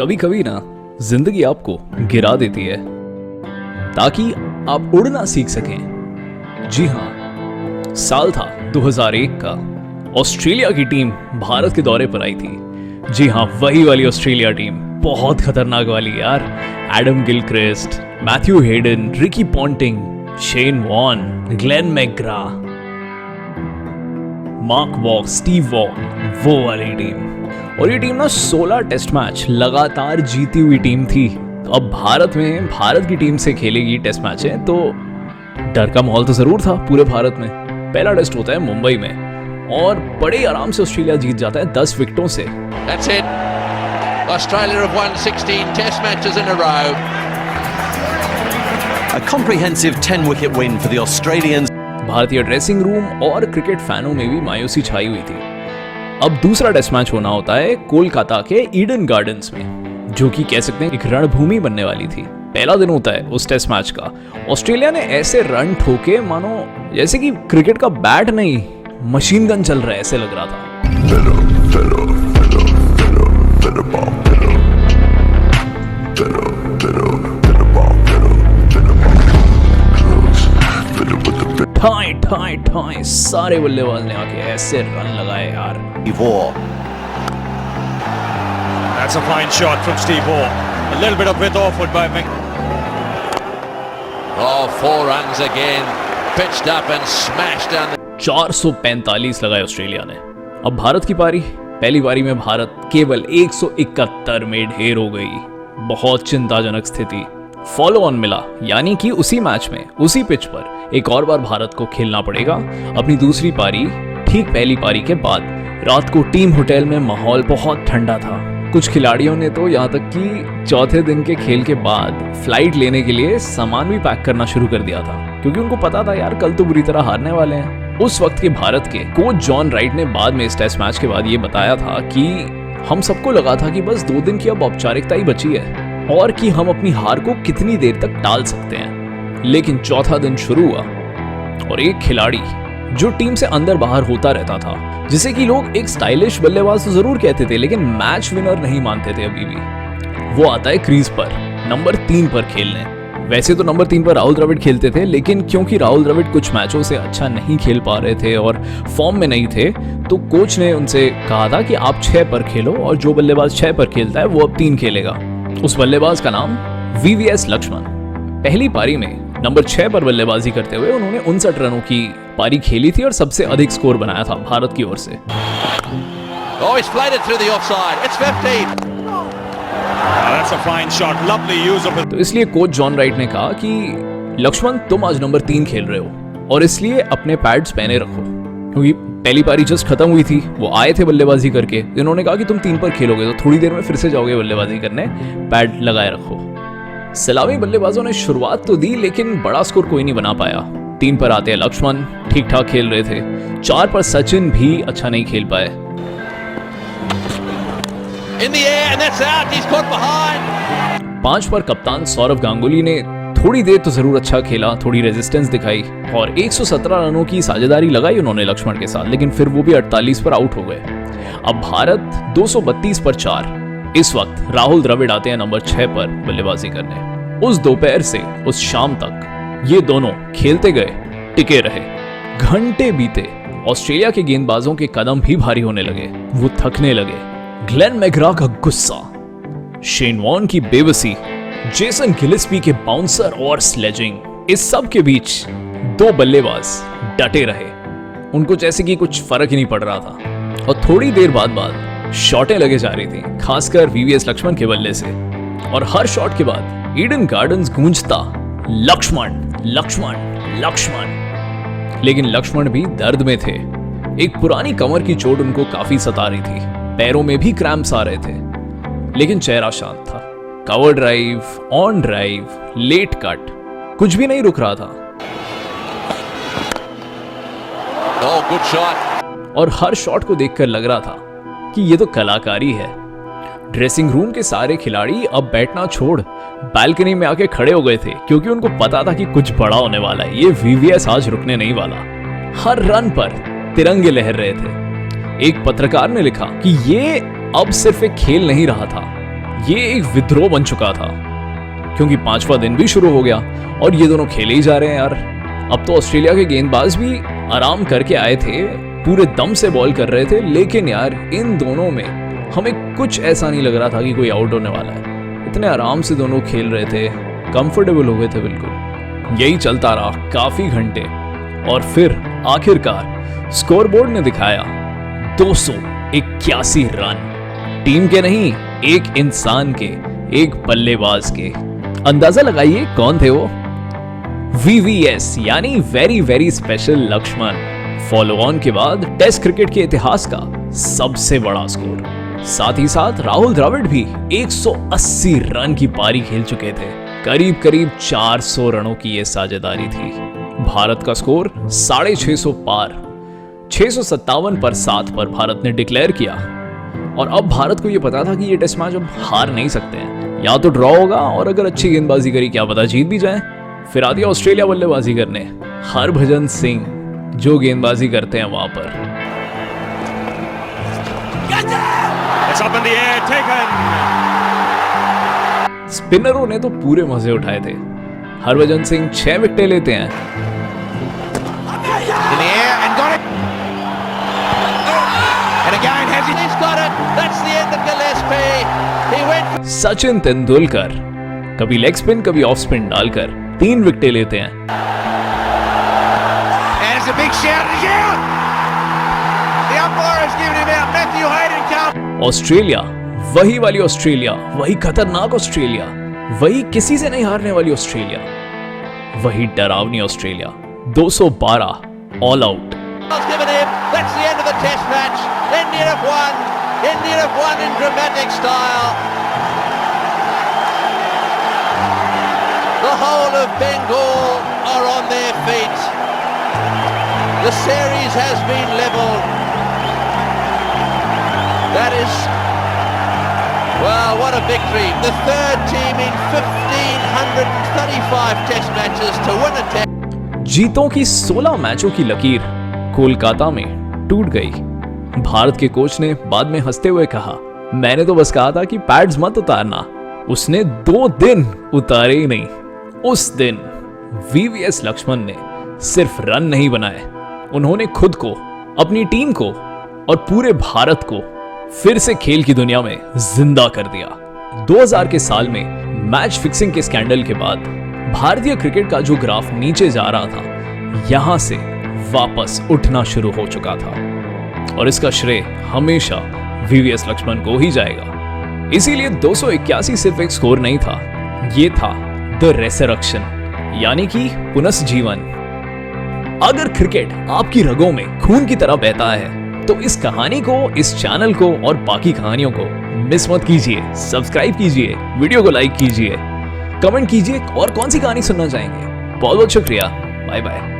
कभी कभी ना जिंदगी आपको गिरा देती है ताकि आप उड़ना सीख सकें। जी हाँ, साल था 2001 का। ऑस्ट्रेलिया की टीम भारत के दौरे पर आई थी। जी हाँ, वही वाली ऑस्ट्रेलिया टीम, बहुत खतरनाक वाली यार। Adam Gilchrist, Matthew Hayden, Ricky Ponting, Shane Warne, Glenn McGrath, Mark Waugh, Steve Waugh, वो वाली टीम। और ये टीम ना 16 टेस्ट मैच लगातार जीती हुई टीम थी। तो अब भारत की टीम से खेलेगी टेस्ट मैच है, तो डर का माहौल तो जरूर था पूरे भारत में। पहला टेस्ट होता है मुंबई में और बड़े आराम से ऑस्ट्रेलिया जीत जाता है 10 विकेटों से। That's it. Australia have won 16 test matches in a row. A comprehensive 10-wicket win for the Australians. भारतीय ड्रेसिंग रूम और क्रिकेट फैनों में भी मायूसी छाई हुई थी। अब दूसरा टेस्ट मैच होना होता है कोलकाता के ईडन गार्डन्स में, जो कि कह सकते हैं एक रणभूमि बनने वाली थी। पहला दिन होता है उस टेस्ट मैच का। ऑस्ट्रेलिया ने ऐसे रन ठोके मानो जैसे कि क्रिकेट का बैट नहीं, मशीन गन चल रहा है, ऐसे लग रहा था। ठाई ठाई ठाई सारे बल्लेबाज ने आके ऐसे रन लगाए यार। That's a fine shot from Steve Waugh. A little bit of width offward by Ming. Oh, 4 runs again. Pitched up and smashed down. 445 लगाए ऑस्ट्रेलिया ने। अब भारत की पारी। पहली पारी में भारत केवल 171 में ढेर हो गई। बहुत चिंताजनक स्थिति। फॉलो ऑन मिला, यानी कि उसी मैच में उसी पिच पर एक और बार भारत को खेलना पड़ेगा अपनी दूसरी पारी। ठीक पहली पारी के बाद रात को टीम होटल में माहौल बहुत ठंडा था। कुछ खिलाड़ियों ने तो यहाँ तक कि चौथे दिन के खेल के बाद फ्लाइट लेने के लिए सामान भी पैक करना शुरू कर दिया था, क्योंकि उनको पता था यार कल तो बुरी तरह हारने वाले हैं। उस वक्त के भारत के कोच जॉन राइट ने बाद में इस टेस्ट मैच के बाद ये बताया था कि हम सबको लगा था कि बस 2 दिन की अब औपचारिकता ही बची है और कि हम अपनी हार को कितनी देर तक टाल सकते हैं। लेकिन चौथा दिन शुरू हुआ और एक खिलाड़ी जो टीम से अंदर बाहर होता रहता था, जिसे कि लोग एक स्टाइलिश बल्लेबाज तो जरूर कहते थे लेकिन मैच विनर नहीं मानते थे अभी भी, वो आता है क्रीज पर नंबर 3 पर खेलने। वैसे तो नंबर 3 पर राहुल द्रविड़ खेलते थे, लेकिन क्योंकि राहुल द्रविड़ कुछ मैचों से अच्छा नहीं खेल पा रहे थे और फॉर्म में नहीं थे, तो कोच ने उनसे कहा था कि आप 6 पर खेलो और जो बल्लेबाज 6 पर खेलता है वो अब 3 खेलेगा। उस बल्लेबाज का नाम वीवीएस लक्ष्मण। पहली पारी में नंबर 6 पर बल्लेबाजी करते हुए उन्होंने 59 रनों की पारी खेली थी और सबसे अधिक स्कोर बनाया था भारत की ओर से। Oh, he's flighted through the offside. It's 15. That's a fine shot. Lovely use of it. तो इसलिए कोच जॉन राइट ने कहा कि लक्ष्मण तुम आज नंबर 3 खेल रहे हो और इसलिए अपने पैड्स पहने रखो, क्योंकि पहली पारी जस्ट खत्म हुई थी। वो आए थे बल्लेबाजी करके, इन्होंने कहा कि तुम 3 पर खेलोगे तो थोड़ी देर में फिर से जाओगे बल्लेबाजी करने, पैड लगाए रखो। सलामी बल्लेबाजों ने शुरुआत तो दी लेकिन बड़ा स्कोर कोई नहीं बना पाया। 3 पर आते हैं लक्ष्मण, ठीक ठाक खेल रहे थे। 4 पर सचिन भी अच्छा नहीं खेल पाए। In the air and that's out. He's caught behind. 5 पर कप्तान सौरव गांगुली ने थोड़ी देर तो जरूर अच्छा खेला, थोड़ी रेजिस्टेंस दिखाई और 117 रनों की साझेदारी लगाई उन्होंने लक्ष्मण के साथ, लेकिन फिर वो भी 48 पर आउट हो गए। अब भारत 232 पर 4। इस वक्त राहुल द्रविड़ आते हैं नंबर 6 पर बल्लेबाजी करने। उस दोपहर से उस शाम तक ये दोनों खेलते गए, टिके रहे। घंटे बीते, ऑस्ट्रेलिया के गेंदबाजों के कदम भी भारी होने लगे, वो थकने लगे। ग्लेन मैकग्रा का गुस्सा, शेन वॉन की बेबसी, जेसन गिलिस्पी के बाउंसर और स्लेजिंग, इस सब के बीच 2 बल्लेबाज डटे रहे। उनको जैसे कि कुछ फर्क ही नहीं पड़ रहा था और थोड़ी देर बाद शॉटें लगे जा रही थी, खासकर वीवीएस लक्ष्मण के बल्ले से। और हर शॉट के बाद ईडन गार्डन्स गूंजता लक्ष्मण लक्ष्मण लक्ष्मण। लेकिन लक्ष्मण भी दर्द में थे। एक पुरानी कमर की चोट उनको काफी सता रही थी, पैरों में भी क्रैम्प्स आ रहे थे, लेकिन चेहरा शांत था। Cover drive, on drive, late cut, कुछ भी नहीं रुक रहा था। Oh, good shot. और हर शॉट को देखकर लग रहा था कि ये तो कलाकारी है। ड्रेसिंग रूम के सारे खिलाड़ी अब बैठना छोड़ बालकनी में आके खड़े हो गए थे, क्योंकि उनको पता था कि कुछ बड़ा होने वाला है। ये वीवीएस आज रुकने नहीं वाला। हर रन पर तिरंगे लहर रहे थे। एक पत्रकार ने लिखा कि ये अब सिर्फ एक खेल नहीं रहा था, ये एक विद्रोह बन चुका था, क्योंकि 5वां दिन भी शुरू हो गया और ये दोनों खेले ही जा रहे हैं यार। अब तो ऑस्ट्रेलिया के गेंदबाज भी आराम करके आए थे, पूरे दम से बॉल कर रहे थे, लेकिन यार इन दोनों में हमें कुछ ऐसा नहीं लग रहा था कि कोई आउट होने वाला है। इतने आराम से दोनों खेल रहे थे, कंफर्टेबल हो गए थे बिल्कुल। यही चलता रहा काफी घंटे और फिर आखिरकार स्कोरबोर्ड ने दिखाया 281 रन। टीम के नहीं, एक इंसान के, एक बल्लेबाज के। अंदाजा लगाइए कौन थे वो? VVS यानी very very special Laxman. Follow on के बाद टेस्ट क्रिकेट के इतिहास का सबसे बड़ा स्कोर। साथ ही साथ राहुल द्रविड़ भी 180 रन की पारी खेल चुके थे। करीब करीब 400 रनों की यह साझेदारी थी। भारत का स्कोर 650 पार, 657 पर 7 पर भारत ने डिक्लेयर किया। और अब भारत को यह पता था कि ये टेस्ट मैच अब हार नहीं सकते हैं, या तो ड्रॉ होगा और अगर अच्छी गेंदबाजी करी क्या पता जीत भी जाए। फिर आती है ऑस्ट्रेलिया बल्लेबाजी करने। हरभजन सिंह जो गेंदबाजी करते हैं वहां पर। It's up in the air, taken. स्पिनरों ने तो पूरे मजे उठाए थे। हरभजन सिंह 6 विकेटें लेते हैं। In the air and got it. And again he's got it. That's the end of Gillespie. He went. Sachin Tendulkar कभी लेग स्पिन कभी ऑफ स्पिन डालकर 3 विकेटें लेते हैं। And it's a big shout again. The umpire has given him out. Matthew Hayden comes. Australia, वही वाली Australia, वही खतरनाक Australia, वही किसी से नहीं हारने वाली ऑस्ट्रेलिया, वही डरावनी Australia. 212 all out. Given him. That's the end of the test match. India have won. India have won in dramatic style. The whole of Bengal are on their feet. The series has been levelled. That is, well, what a victory. The third team in 1,535 test matches to win a test. जीतों की 16 मैचों की लकीर कोलकाता में टूट गई। भारत के coach ने बाद में हंसते हुए कहा, मैंने तो बस कहा था कि पैड्स मत उतारना। उसने 2 दिन उतारे ही नहीं। उस दिन VVS लक्ष्मण ने सिर्फ रन नहीं बनाए, उन्होंने खुद को, अपनी टीम को और पूरे भारत को फिर से खेल की दुनिया में जिंदा कर दिया। 2000 के साल में मैच फिक्सिंग के स्कैंडल के बाद भारतीय क्रिकेट का जो ग्राफ नीचे जा रहा था, यहां से वापस उठना शुरू हो चुका था और इसका श्रेय हमेशा VVS लक्ष्मण को ही जाएगा। इसीलिए 281 सिर्फ एक स्कोर नहीं था, ये था द रेसरेक्शन, यानी कि पुनर्जीवन। अगर क्रिकेट आपकी रगों में खून की तरह बहता है तो इस कहानी को, इस चैनल को और बाकी कहानियों को मिस मत कीजिए। सब्सक्राइब कीजिए, वीडियो को लाइक कीजिए, कमेंट कीजिए और कौन सी कहानी सुनना चाहेंगे। बहुत बहुत शुक्रिया। Bye bye.